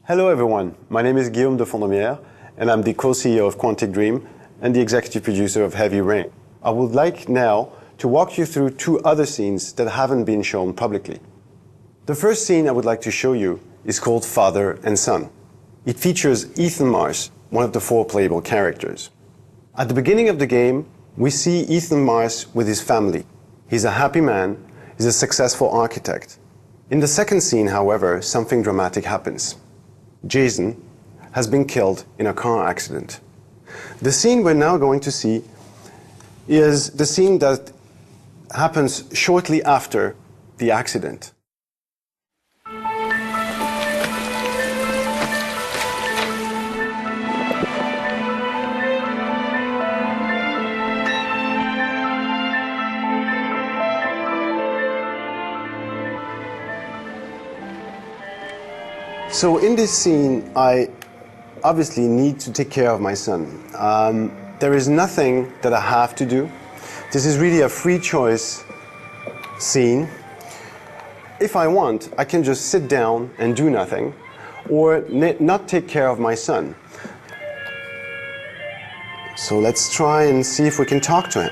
Hello everyone, my name is Guillaume de Fondomière and I'm the co-CEO of Quantic Dream and the executive producer of Heavy Rain. I would like now to walk you through two other scenes that haven't been shown publicly. The first scene I would like to show you is called Father and Son. It features Ethan Mars, one of the four playable characters. At the beginning of the game, we see Ethan Mars with his family. He's a happy man, he's a successful architect. In the second scene, however, something dramatic happens. Jason has been killed in a car accident. The scene we're now going to see is the scene that happens shortly after the accident. So in this scene, I obviously need to take care of my son. There is nothing that I have to do. This is really a free choice scene. If I want, I can just sit down and do nothing, or not take care of my son. So let's try and see if we can talk to him.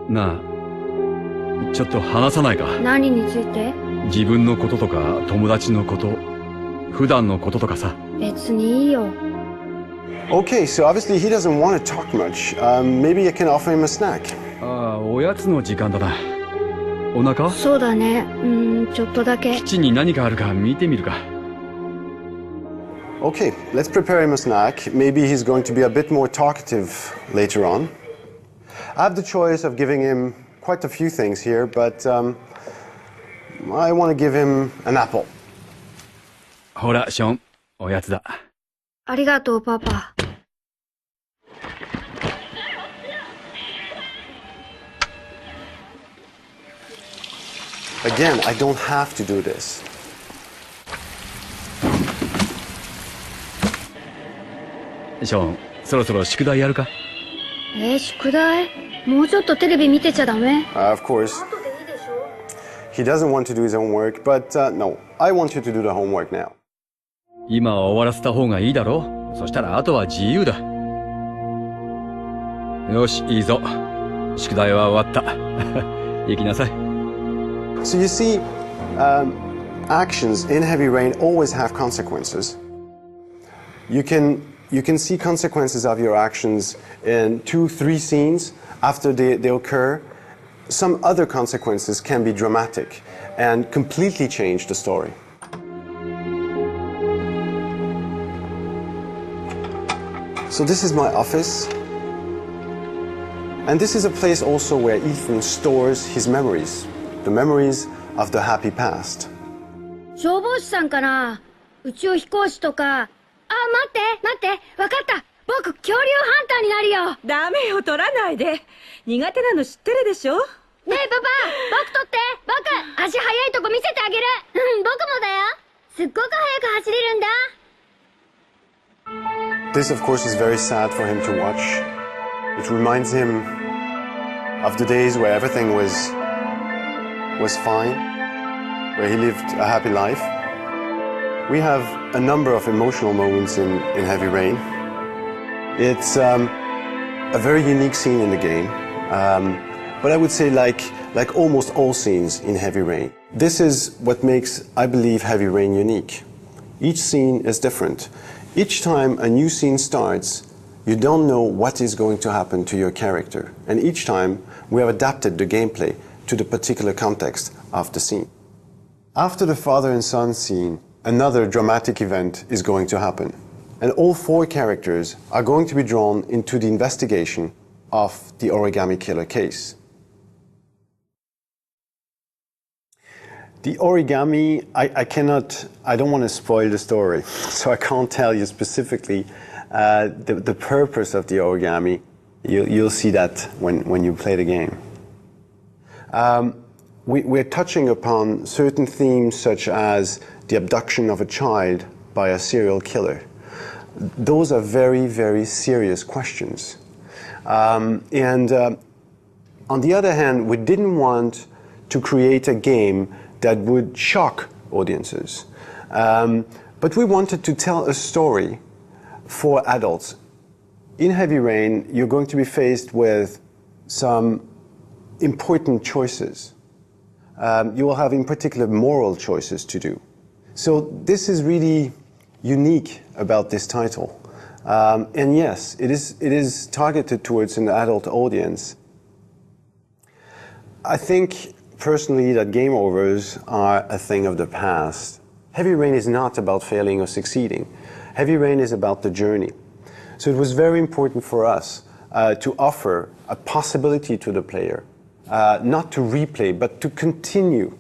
なあ、ちょっと話さないか。何について？自分のこととか友達のこと、普段のこととかさ。別にいいよ。Okay, so obviously he doesn't want to talk much. Maybe I can offer him a snack. ああ、おやつの時間だな。お腹？そうだね。ちょっとだけ。キッチンに何かあるか見てみるか。Okay, let's prepare him a snack. Maybe he's going to be a bit more talkative later on. I have the choice of giving him quite a few things here, but I want to give him an apple. ほら、ショーン、おやつだ。ありがとう、パパ。Again, I don't have to do this. ショーン、そろそろ宿題やるか？宿題？もうちょっとテレビ見てちゃダメ？ Of course. He doesn't want to do his own work, but no, I want you to do the homework now. 今は終わらせた方がいいだろう。そしたらあとは自由だ。よし、いいぞ。宿題は終わった。行きなさい。So you see, actions in Heavy Rain always have consequences. You can see consequences of your actions in 2-3 scenes after they occur. Some other consequences can be dramatic and completely change the story. So this is my office. And this is a place also where Ethan stores his memories, the memories of the happy past. 消防士さんかな？宇宙飛行士とか。待って、わかった。僕、恐竜ハンターになるよ。ダメよ、取らないで。苦手なの知ってるでしょ？ねえ、パパ、僕取って。僕、足速いとこ見せてあげる。僕もだよ。すっごく速く走れるんだ。This, of course, is very sad for him to watch. It reminds him of the days where everything was fine, where he lived a happy life. We have a number of emotional moments in Heavy Rain. It's a very unique scene in the game, but I would say like almost all scenes in Heavy Rain. This is what makes, I believe, Heavy Rain unique. Each scene is different. Each time a new scene starts, you don't know what is going to happen to your character. And each time we have adapted the gameplay to the particular context of the scene. After the father and son scene, another dramatic event is going to happen. And all four characters are going to be drawn into the investigation of the origami killer case. The origami, I don't want to spoil the story, so I can't tell you specifically the purpose of the origami. You'll see that when you play the game. We're touching upon certain themes such as the abduction of a child by a serial killer. Those are very, very serious questions. On the other hand, we didn't want to create a game that would shock audiences. But we wanted to tell a story for adults. In Heavy Rain, you're going to be faced with some important choices. You will have, in particular, moral choices to do. So this is really unique about this title. And yes, it is targeted towards an adult audience. I think, personally, that game overs are a thing of the past. Heavy Rain is not about failing or succeeding. Heavy Rain is about the journey. So it was very important for us to offer a possibility to the player, not to replay, but to continue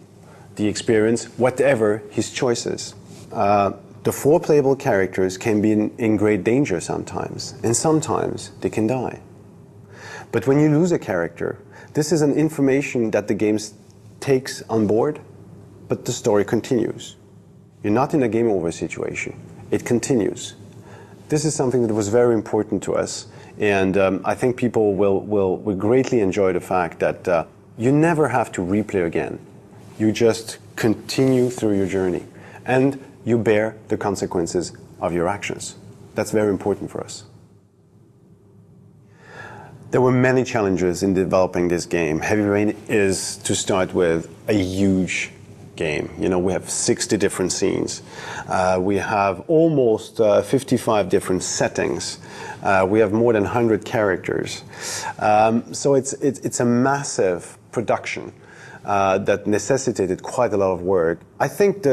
the experience, whatever his choices. The 4 playable characters can be in great danger sometimes, and sometimes they can die. But when you lose a character, this is an information that the game takes on board, but the story continues. You're not in a game over situation. It continues. This is something that was very important to us, and I think people will greatly enjoy the fact that you never have to replay again. You just continue through your journey, and you bear the consequences of your actions. That's very important for us. There were many challenges in developing this game. Heavy Rain is, to start with, a huge game. You know, we have 60 different scenes. We have almost 55 different settings. We have more than 100 characters. So it's a massive production that necessitated quite a lot of work. I think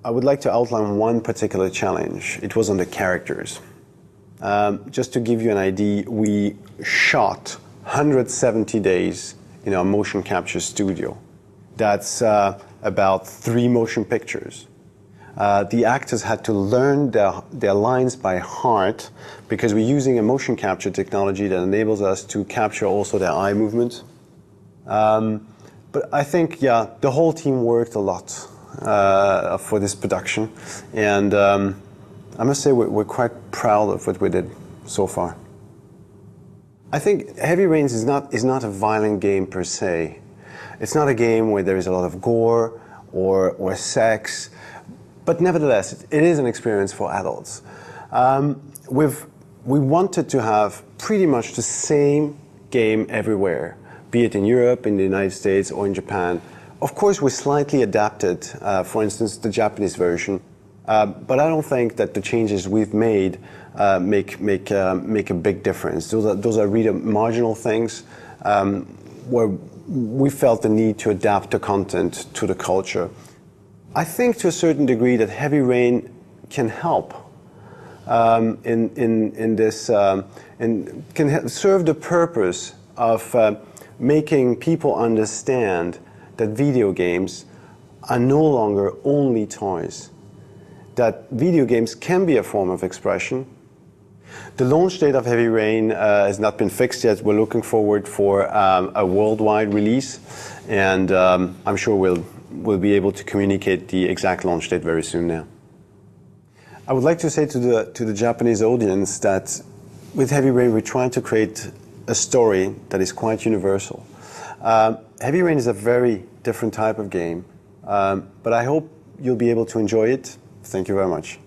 I would like to outline one particular challenge. It was on the characters. Just to give you an idea, we shot 170 days in our motion capture studio. That's about 3 motion pictures. The actors had to learn their lines by heart because we're using a motion capture technology that enables us to capture also their eye movement. But I think, yeah, the whole team worked a lot for this production, and I must say we're quite proud of what we did so far. I think Heavy Rain is not a violent game per se. It's not a game where there is a lot of gore or sex, but nevertheless, it is an experience for adults. We wanted to have pretty much the same game everywhere, be it in Europe, in the United States, or in Japan. Of course, we slightly adapted, for instance, the Japanese version, but I don't think that the changes we've made make a big difference. Those are really marginal things where we felt the need to adapt the content to the culture. I think to a certain degree that Heavy Rain can help in this, and can serve the purpose of making people understand that video games are no longer only toys, that video games can be a form of expression. The launch date of Heavy Rain has not been fixed yet. We're looking forward for a worldwide release, and I'm sure we'll be able to communicate the exact launch date very soon now. I would like to say to the Japanese audience that with Heavy Rain we're trying to create a story that is quite universal. Heavy Rain is a very different type of game, but I hope you'll be able to enjoy it. Thank you very much.